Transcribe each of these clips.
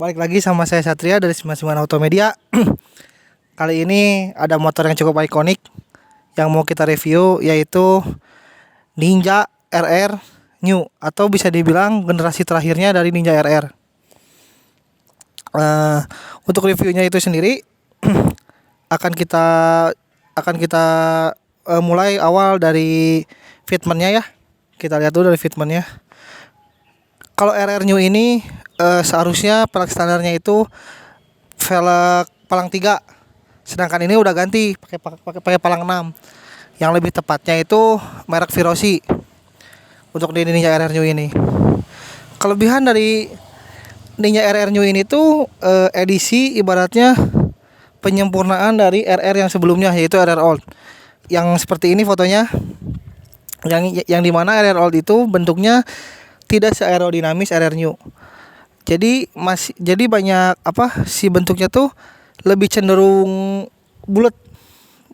Balik lagi sama saya Satria dari 99 Auto Media. Kali ini ada motor yang cukup ikonik yang mau kita review, yaitu Ninja RR New, atau bisa dibilang generasi terakhirnya dari Ninja RR. Untuk reviewnya itu sendiri akan kita mulai awal dari fitmentnya ya. Kita lihat dulu dari fitmentnya. Kalau RR New ini seharusnya pelek standarnya itu velg palang 3. Sedangkan ini udah ganti pakai palang 6. Yang lebih tepatnya itu merek Virosi untuk di Ninja RR New ini. Kelebihan dari Ninja RR New ini tuh edisi ibaratnya penyempurnaan dari RR yang sebelumnya, yaitu RR Old. Yang seperti ini fotonya. Yang dimana RR Old itu bentuknya tidak se-aerodinamis RR New. Jadi banyak si bentuknya tuh lebih cenderung bulat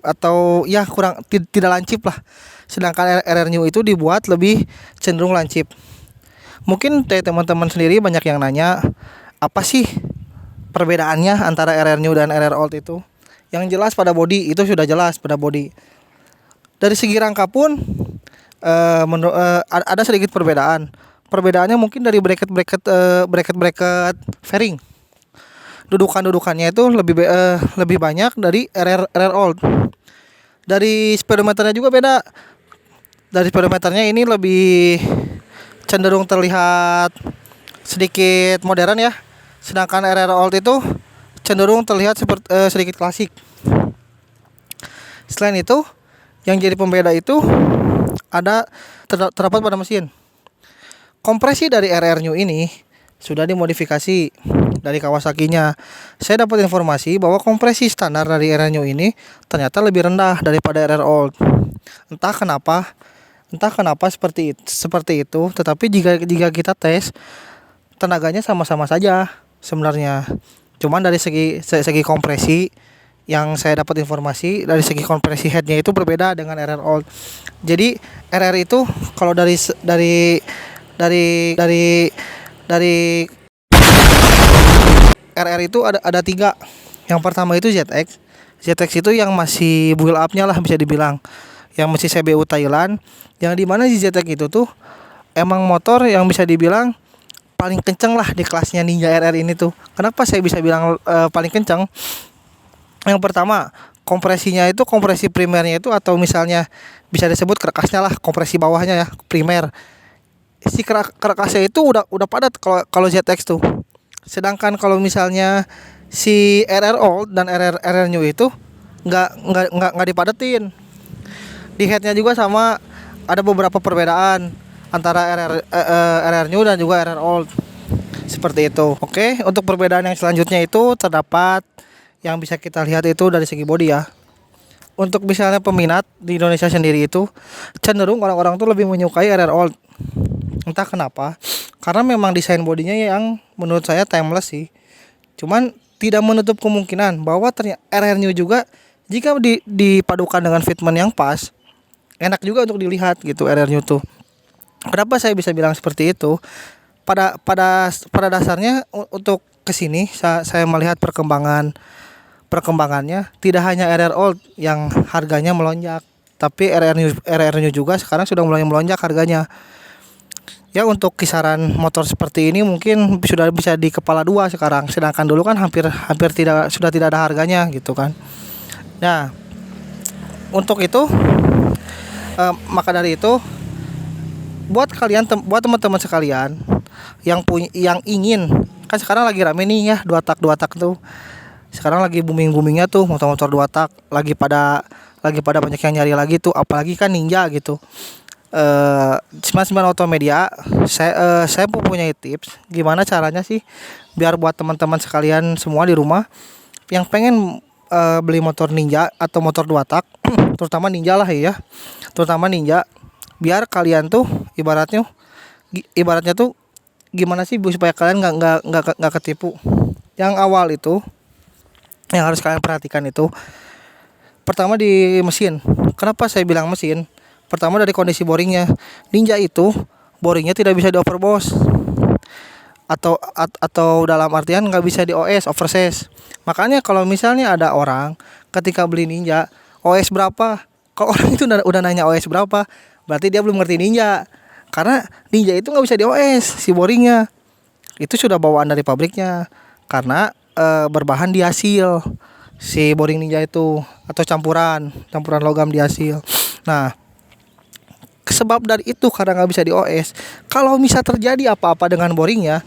atau ya kurang tidak lancip lah. Sedangkan RR New itu dibuat lebih cenderung lancip. Mungkin teman-teman sendiri banyak yang nanya, apa sih perbedaannya antara RR New dan RR Old itu? Yang jelas pada bodi itu sudah jelas pada bodi. Dari segi rangka pun ada sedikit perbedaan. Perbedaannya mungkin dari bracket fairing. Dudukannya itu lebih banyak dari RR Old. Dari speedometernya juga beda. Dari speedometernya ini lebih cenderung terlihat sedikit modern ya. Sedangkan RR Old itu cenderung terlihat seperti sedikit klasik. Selain itu, yang jadi pembeda itu terdapat pada mesin. Kompresi dari RR New ini sudah dimodifikasi dari Kawasaki-nya. Saya dapat informasi bahwa kompresi standar dari RR New ini ternyata lebih rendah daripada RR Old. Entah kenapa seperti itu. Tetapi jika kita tes, tenaganya sama-sama saja sebenarnya. Cuman dari segi kompresi, yang saya dapat informasi dari segi kompresi headnya itu berbeda dengan RR Old. Jadi RR itu kalau dari RR itu ada 3. Yang pertama itu ZX. ZX itu yang masih build up-nya lah bisa dibilang, yang masih CBU Thailand. Yang dimana di ZX itu tuh emang motor yang bisa dibilang paling kenceng lah di kelasnya Ninja RR ini tuh. Kenapa saya bisa bilang paling kenceng? Yang pertama, kompresinya itu, kompresi primernya itu, atau misalnya bisa disebut kerekasnya lah, kompresi bawahnya ya, primer. Si kerekasnya itu udah padat kalau ZX tuh. Sedangkan kalau misalnya si RR Old dan RR New itu nggak dipadatin. Di headnya juga sama, ada beberapa perbedaan antara RR New dan juga RR Old. Seperti itu. Oke, untuk perbedaan yang selanjutnya itu terdapat yang bisa kita lihat itu dari segi bodi ya. Untuk misalnya peminat di Indonesia sendiri itu cenderung orang-orang tuh lebih menyukai RR Old. Entah kenapa, karena memang desain bodinya yang menurut saya timeless sih. Cuman tidak menutup kemungkinan bahwa ternyata RR New juga jika dipadukan dengan fitment yang pas, enak juga untuk dilihat gitu RR New tuh. Kenapa saya bisa bilang seperti itu? Pada dasarnya untuk kesini saya melihat perkembangannya tidak hanya RR Old yang harganya melonjak, tapi RR New juga sekarang sudah mulai melonjak harganya. Ya, untuk kisaran motor seperti ini mungkin sudah bisa di kepala 2 sekarang. Sedangkan dulu kan hampir sudah tidak ada harganya gitu kan. Nah, untuk itu maka dari itu buat teman-teman sekalian yang ingin, kan sekarang lagi rame nih ya 2 tak tuh. Sekarang lagi boomingnya tuh motor-motor 2 tak, lagi pada banyak yang nyari lagi tuh, apalagi kan Ninja gitu. 99 Auto Media, saya mempunyai tips gimana caranya sih biar buat teman-teman sekalian semua di rumah yang pengen beli motor Ninja atau motor 2 tak, terutama Ninja lah ya, terutama Ninja, biar kalian tuh ibaratnya tuh gimana sih supaya kalian nggak ketipu. Yang awal itu yang harus kalian perhatikan itu pertama di mesin. Kenapa saya bilang mesin? Pertama dari kondisi boringnya. Ninja itu boringnya tidak bisa di overboss. atau dalam artian nggak bisa di OS overseas. Makanya kalau misalnya ada orang ketika beli Ninja OS berapa, kalau orang itu udah nanya OS berapa, berarti dia belum ngerti Ninja. Karena Ninja itu nggak bisa di OS si boringnya, itu sudah bawaan dari pabriknya. Karena berbahan di hasil si boring Ninja itu, atau campuran logam di hasil. Nah, sebab dari itu karena nggak bisa di OS, kalau bisa terjadi apa-apa dengan boringnya,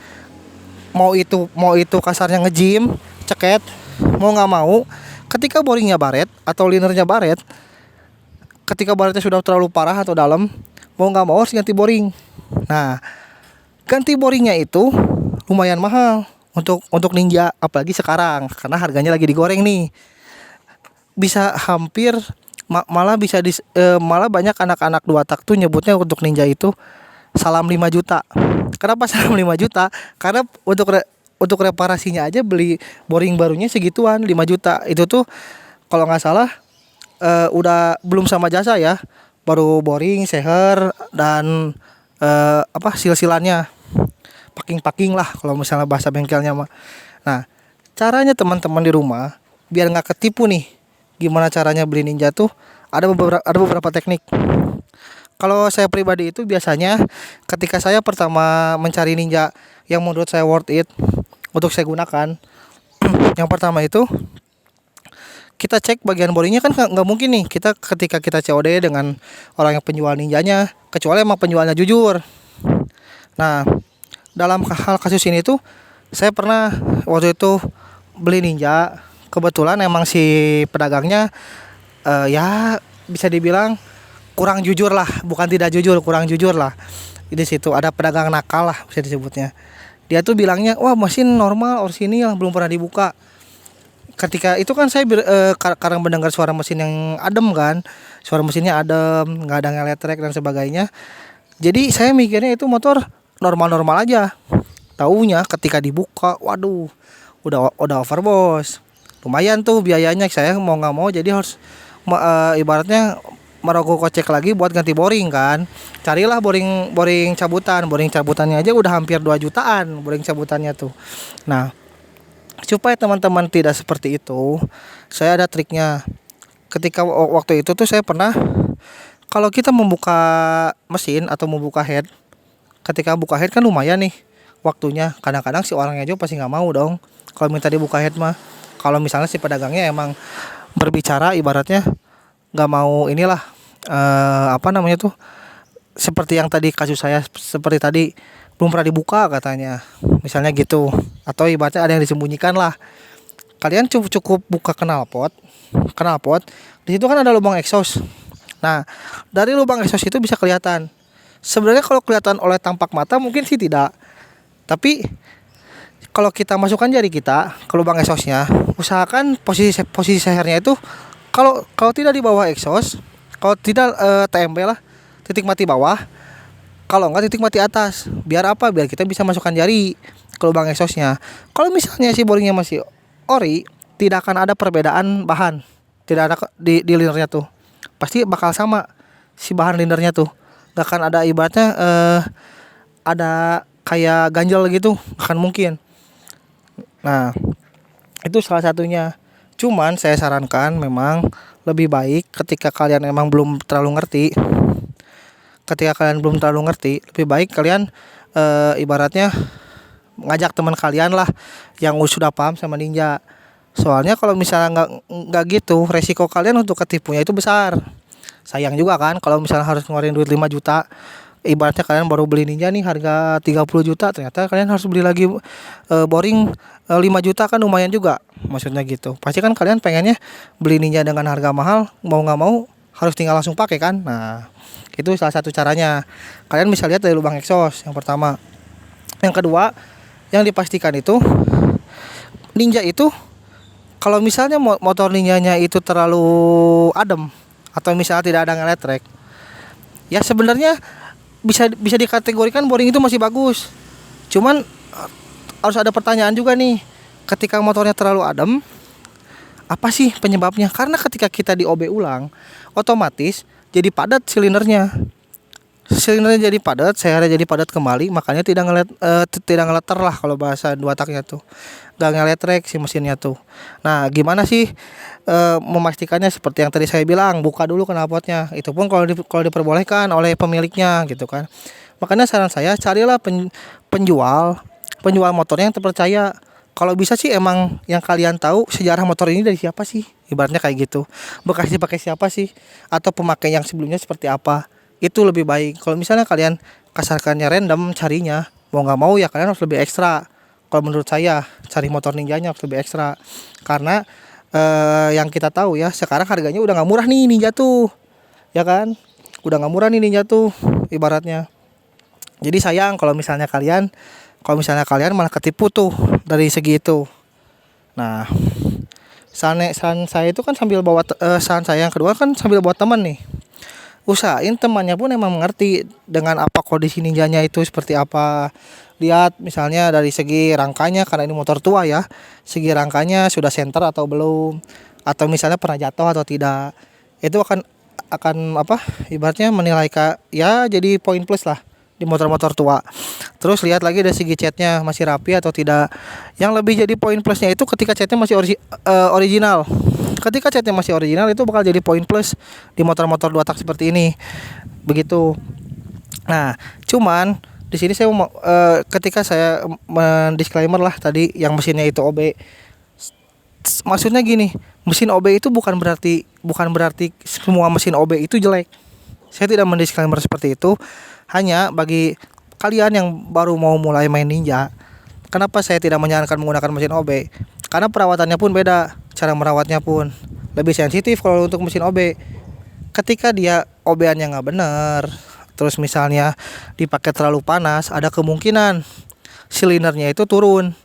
mau itu kasarnya ngejim ceket, mau nggak mau, ketika boringnya baret atau linernya baret, ketika baretnya sudah terlalu parah atau dalam, mau nggak mau harus ganti boring. Nah, ganti boringnya itu lumayan mahal untuk Ninja, apalagi sekarang karena harganya lagi digoreng nih. Bisa hampir malah malah banyak anak-anak 2 tak tuh nyebutnya untuk Ninja itu salam 5 juta. Kenapa salam 5 juta? Karena untuk reparasinya aja beli boring barunya segituan 5 juta. Itu tuh kalau nggak salah udah belum sama jasa ya. Baru boring, seher, dan silsilannya. Packing lah kalau misalnya bahasa bengkelnya mah. Nah, caranya teman-teman di rumah biar nggak ketipu nih, gimana caranya beli Ninja tuh, ada beberapa teknik. Kalau saya pribadi itu biasanya ketika saya pertama mencari Ninja yang menurut saya worth it untuk saya gunakan, yang pertama itu kita cek bagian boringnya. Kan nggak mungkin nih kita ketika kita COD dengan orang yang penjual Ninjanya, kecuali emang penjualnya jujur. Nah, dalam hal kasus ini tuh saya pernah waktu itu beli Ninja, kebetulan emang si pedagangnya ya bisa dibilang kurang jujur lah, bukan tidak jujur, kurang jujur lah. Di situ ada pedagang nakal lah bisa disebutnya. Dia tuh bilangnya, wah mesin normal orisinil belum pernah dibuka. Ketika itu kan saya karena mendengar suara mesin yang adem kan, suara mesinnya adem, nggak ada ngeletrek dan sebagainya. Jadi saya mikirnya itu motor normal-normal aja. Taunya ketika dibuka, waduh, udah overboss. Lumayan tuh biayanya, saya mau nggak mau jadi harus ibaratnya merogoh kocek lagi buat ganti boring kan. Carilah boring cabutannya aja udah hampir 2 jutaan boring cabutannya tuh. Nah, supaya teman-teman tidak seperti itu, saya ada triknya. Ketika waktu itu tuh saya pernah, kalau kita membuka mesin atau membuka head, ketika buka head kan lumayan nih waktunya. Kadang-kadang si orangnya juga pasti nggak mau dong kalau minta dibuka head mah. Kalau misalnya si pedagangnya emang berbicara ibaratnya nggak mau inilah seperti yang tadi kasus saya, seperti tadi belum pernah dibuka katanya, misalnya gitu. Atau ibaratnya ada yang disembunyikan lah. Kalian cukup buka knalpot. Di situ kan ada lubang exhaust. Nah, dari lubang exhaust itu bisa kelihatan. Sebenarnya kalau kelihatan oleh tampak mata mungkin sih tidak. Tapi kalau kita masukkan jari kita ke lubang exhaustnya, usahakan posisi sehernya itu kalau tidak di bawah exhaust, kalau tidak TMB lah, titik mati bawah. Kalau enggak titik mati atas. Biar apa? Biar kita bisa masukkan jari ke lubang exhaustnya. Kalau misalnya si boringnya masih ori, tidak akan ada perbedaan bahan. Tidak ada di linernya tuh. Pasti bakal sama si bahan linernya tuh. Gak akan ada ibaratnya ada kayak ganjel gitu, akan mungkin. Nah, itu salah satunya. Cuman saya sarankan memang lebih baik ketika kalian memang belum terlalu ngerti. Lebih baik kalian ibaratnya ngajak teman kalian lah yang sudah paham sama Ninja. Soalnya kalau misalnya nggak gitu, resiko kalian untuk ketipunya itu besar. Sayang juga kan kalau misalnya harus ngeluarin duit 5 juta. Ibaratnya kalian baru beli Ninja nih harga 30 juta, ternyata kalian harus beli lagi boring 5 juta, kan lumayan juga. Maksudnya gitu. Pasti kan kalian pengennya beli Ninja dengan harga mahal, mau nggak mau harus tinggal langsung pakai kan. Nah, itu salah satu caranya. Kalian bisa lihat dari lubang exhaust yang pertama. Yang kedua, yang dipastikan itu Ninja itu kalau misalnya motor Ninjanya itu terlalu adem atau misalnya tidak ada ngeletrek, ya sebenarnya bisa dikategorikan boring itu masih bagus. Cuman harus ada pertanyaan juga nih. Ketika motornya terlalu adem, apa sih penyebabnya? Karena ketika kita di OB ulang, otomatis jadi padat silindernya. Silindernya jadi padat, saya jadi padat kembali, makanya tidak ngeleter lah kalau bahasa dua taknya tuh, nggak ngeletrek si mesinnya tuh. Nah, gimana sih memastikannya? Seperti yang tadi saya bilang, buka dulu knalpotnya. Itu pun kalau diperbolehkan oleh pemiliknya gitu kan. Makanya saran saya, carilah penjual penjual motornya yang terpercaya. Kalau bisa sih emang yang kalian tahu sejarah motor ini dari siapa sih, ibaratnya kayak gitu, bekas dipakai siapa sih, atau pemakai yang sebelumnya seperti apa. Itu lebih baik. Kalau misalnya kalian kasarkannya random carinya, mau nggak mau ya kalian harus lebih ekstra. Kalau menurut saya, cari motor ninjanya harus lebih ekstra, karena yang kita tahu ya, sekarang harganya udah nggak murah nih ninja tuh, ya kan? Udah nggak murah nih ninja tuh ibaratnya. Jadi sayang kalau misalnya kalian malah ketipu tuh dari segi itu. Nah, saran saya itu kan sambil bawa saran saya yang kedua kan sambil bawa teman nih. Usahain temannya pun emang mengerti dengan apa kondisi ninjanya itu seperti apa. Lihat misalnya dari segi rangkanya, karena ini motor tua ya, segi rangkanya sudah senter atau belum, atau misalnya pernah jatuh atau tidak. Itu akan apa, ibaratnya menilai ya, jadi poin plus lah di motor-motor tua. Terus lihat lagi dari segi catnya masih rapi atau tidak. Yang lebih jadi poin plusnya itu ketika catnya masih original. Ketika catnya masih original itu bakal jadi poin plus di motor-motor dua tak seperti ini. Begitu. Nah, cuman di sini saya mau ketika saya mendisclaimer lah tadi yang mesinnya itu OB. Maksudnya gini, mesin OB itu bukan berarti semua mesin OB itu jelek. Saya tidak mendisclaimer seperti itu. Hanya bagi kalian yang baru mau mulai main ninja, kenapa saya tidak menyarankan menggunakan mesin OB? Karena perawatannya pun beda, cara merawatnya pun lebih sensitif kalau untuk mesin OB. Ketika dia OB-annya nggak bener, terus misalnya dipakai terlalu panas, ada kemungkinan silindernya itu turun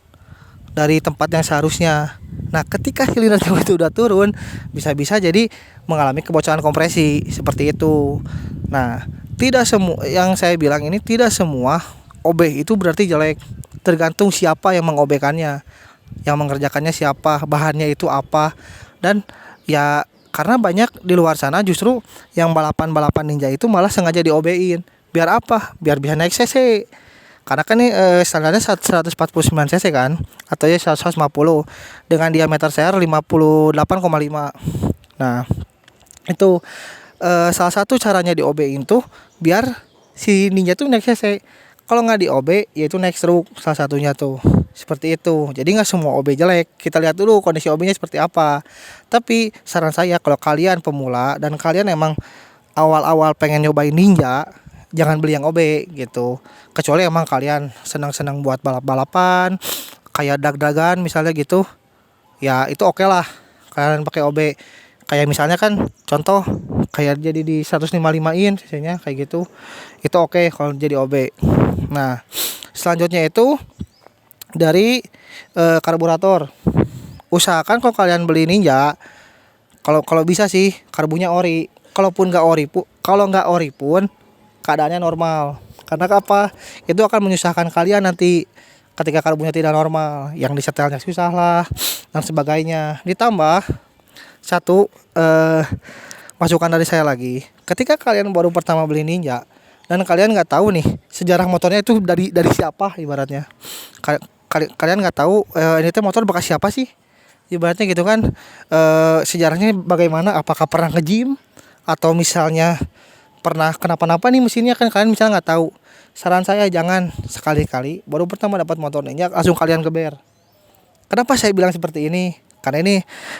dari tempat yang seharusnya. Nah, ketika silindernya itu udah turun, bisa-bisa jadi mengalami kebocoran kompresi seperti itu. Nah, tidak semua yang saya bilang ini, tidak semua OB itu berarti jelek. Tergantung siapa yang mengobekannya, yang mengerjakannya siapa, bahannya itu apa. Dan ya karena banyak di luar sana justru yang balapan-balapan ninja itu malah sengaja diobein. Biar apa? Biar bisa naik cc. Karena kan ini standarnya 149 cc kan, atau ya 150 dengan diameter CR 58,5. Nah, itu salah satu caranya di OB-in tuh biar si ninja tuh naik cc. Kalau nggak di OB, yaitu naik stroke salah satunya tuh. Seperti itu. Jadi nggak semua OB jelek. Kita lihat dulu kondisi OB-nya seperti apa. Tapi saran saya kalau kalian pemula dan kalian emang awal-awal pengen nyobain ninja, jangan beli yang OB gitu. Kecuali emang kalian senang-senang buat balap-balapan, kayak dag-dagan misalnya gitu. Ya itu oke lah kalian pakai OB. Kayak misalnya kan contoh kayak jadi di 155-in cc-nya kayak gitu. Itu oke kalau jadi OB. Nah, selanjutnya itu dari karburator. Usahakan kalau kalian beli Ninja, kalau bisa sih karbunya ori. Kalau nggak ori pun keadaannya normal. Karena apa? Itu akan menyusahkan kalian nanti ketika karbunya tidak normal, yang disetelnya susah lah dan sebagainya. Ditambah satu masukan dari saya lagi, ketika kalian baru pertama beli Ninja dan kalian nggak tahu nih sejarah motornya itu dari siapa, ibaratnya kalian nggak tahu ini tuh motor bekas siapa sih, ibaratnya gitu kan. Sejarahnya bagaimana, apakah pernah nge-gym atau misalnya pernah kenapa-napa nih mesinnya, kan kalian misalnya nggak tahu. Saran saya jangan sekali-kali baru pertama dapat motor Ninja langsung kalian geber. Kenapa saya bilang seperti ini? Karena ini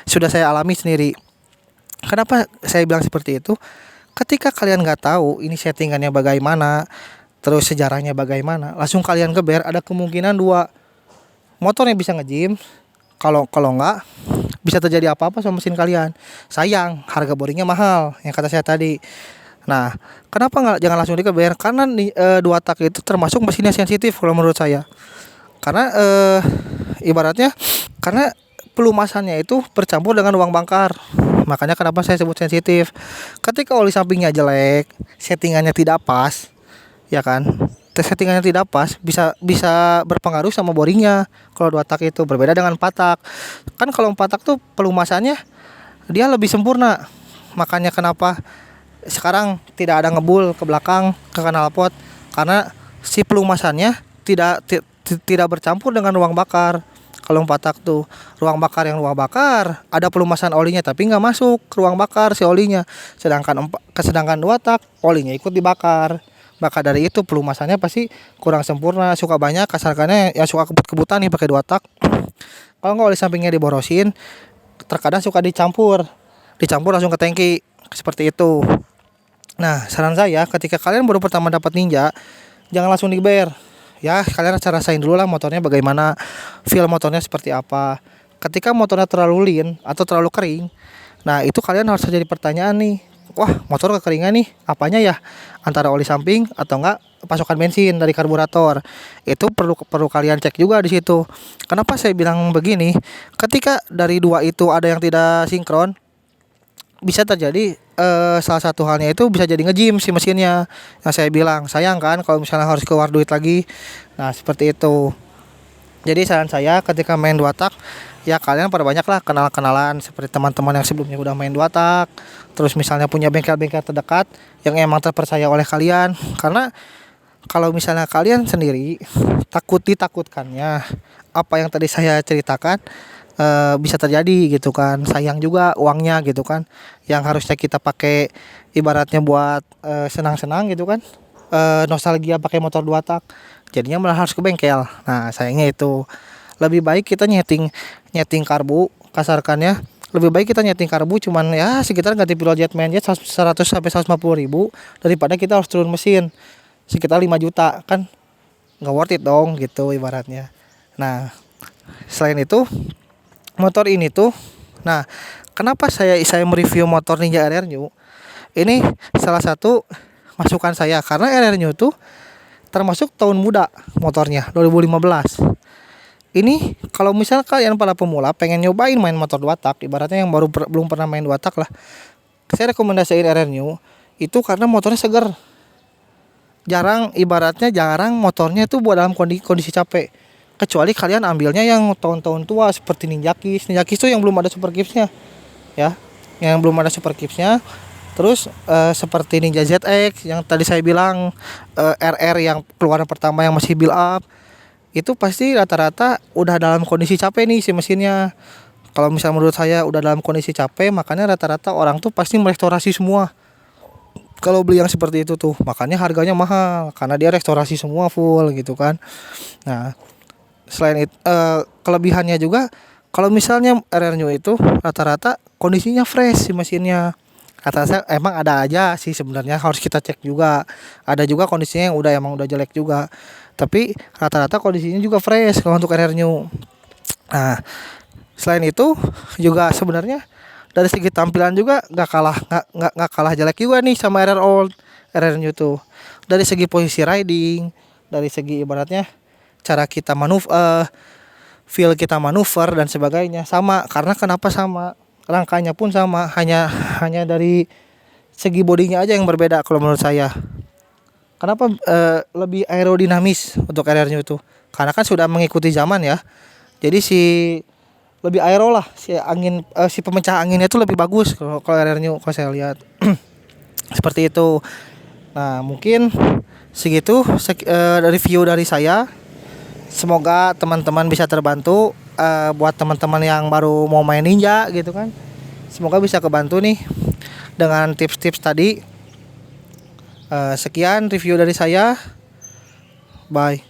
sudah saya alami sendiri. Kenapa saya bilang seperti itu? Ketika kalian nggak tahu ini settingannya bagaimana, terus sejarahnya bagaimana, langsung kalian geber, ada kemungkinan dua, motornya bisa nge-gym, kalau nggak bisa terjadi apa-apa sama mesin kalian. Sayang, harga boringnya mahal, yang kata saya tadi. Nah, kenapa jangan langsung digeber? Karena dua tak itu termasuk mesin yang sensitif kalau menurut saya. Karena ibaratnya karena pelumasannya itu bercampur dengan ruang bangkar. Makanya kenapa saya sebut sensitif. Ketika oli sampingnya jelek, settingannya tidak pas, ya kan? Settingannya tidak pas, bisa berpengaruh sama boringnya. Kalau dua tak itu berbeda dengan empat tak. Kan kalau empat tak tuh pelumasannya dia lebih sempurna. Makanya kenapa Sekarang tidak ada ngebul ke belakang ke knalpot karena si pelumasannya tidak bercampur dengan ruang bakar. Kalau 4 tak tuh ruang bakar ada pelumasan olinya tapi nggak masuk ke ruang bakar si olinya. Sedangkan 2 tak olinya ikut dibakar. Maka dari itu pelumasannya pasti kurang sempurna, suka banyak kasarkannya yang suka kebut-kebutan nih pakai 2 tak. Kalau nggak oli sampingnya diborosin, terkadang suka dicampur langsung ke tangki seperti itu. Nah, saran saya ketika kalian baru pertama dapat Ninja, jangan langsung digeber. Ya, kalian harus rasain dulu lah motornya bagaimana, feel motornya seperti apa. Ketika motornya terlalu lean atau terlalu kering, nah itu kalian harus jadi pertanyaan nih. Wah, motor kekeringan nih, apanya ya? Antara oli samping atau enggak pasokan bensin dari karburator. Itu perlu perlu kalian cek juga di situ. Kenapa saya bilang begini? Ketika dari dua itu ada yang tidak sinkron, bisa terjadi salah satu halnya itu bisa jadi nge-gym si mesinnya. Yang saya bilang sayang kan kalau misalnya harus keluar duit lagi. Nah seperti itu. Jadi saran saya ketika main 2 tak, ya kalian perbanyak lah kenalan-kenalan seperti teman-teman yang sebelumnya udah main 2 tak. Terus misalnya punya bengkel-bengkel terdekat yang emang terpercaya oleh kalian. Karena kalau misalnya kalian sendiri ditakutkannya apa yang tadi saya ceritakan bisa terjadi gitu kan. Sayang juga uangnya gitu kan, yang harusnya kita pakai ibaratnya buat senang-senang gitu kan, nostalgia pakai motor 2 tak, jadinya malah harus ke bengkel. Nah sayangnya itu lebih baik kita nyeting nyeting karbu kasarkannya, lebih baik kita nyeting karbu cuman ya sekitar ganti pilo jet main jet 100 sampai 150 ribu daripada kita harus turun mesin sekitar 5 juta kan, nggak worth it dong gitu ibaratnya. Nah selain itu motor ini tuh, nah kenapa saya mereview motor Ninja RR New ini, salah satu masukan saya karena RR New tuh termasuk tahun muda motornya 2015. Ini kalau misalnya kalian para pemula pengen nyobain main motor 2 tak, ibaratnya yang belum pernah main 2 tak lah, saya rekomendasiin RR New itu karena motornya seger. Jarang motornya tuh buat dalam kondisi capek. Kecuali kalian ambilnya yang tahun-tahun tua seperti Ninja Kiss. Ninja Kiss tuh yang belum ada super kipsnya ya, yang belum ada super kipsnya. Terus seperti Ninja ZX yang tadi saya bilang, RR yang keluaran pertama yang masih build up, itu pasti rata-rata udah dalam kondisi capek nih si mesinnya. Kalau misalnya menurut saya udah dalam kondisi capek, makanya rata-rata orang tuh pasti merestorasi semua. Kalau beli yang seperti itu tuh, makanya harganya mahal karena dia restorasi semua full gitu kan. Nah, selain itu kelebihannya juga kalau misalnya RR New itu rata-rata kondisinya fresh si mesinnya. Rata-rata emang ada aja sih sebenarnya harus kita cek juga. Ada juga kondisinya yang emang udah jelek juga. Tapi rata-rata kondisinya juga fresh kalau untuk RR New. Nah, selain itu juga sebenarnya dari segi tampilan juga nggak kalah jelek juga nih sama RR Old, RR New tuh. Dari segi posisi riding, dari segi ibaratnya cara kita manuver, feel kita manuver dan sebagainya sama. Karena kenapa sama? Rangkanya pun sama, hanya dari segi bodinya aja yang berbeda kalau menurut saya. Kenapa lebih aerodinamis untuk RR New itu? Karena kan sudah mengikuti zaman ya. Jadi lebih aero lah, si pemecah anginnya itu lebih bagus kalau RR New kalau saya lihat. Seperti itu. Nah, mungkin segitu review dari saya. Semoga teman-teman bisa terbantu, buat teman-teman yang baru mau main Ninja gitu kan. Semoga bisa kebantu nih dengan tips-tips tadi. Sekian review dari saya. Bye.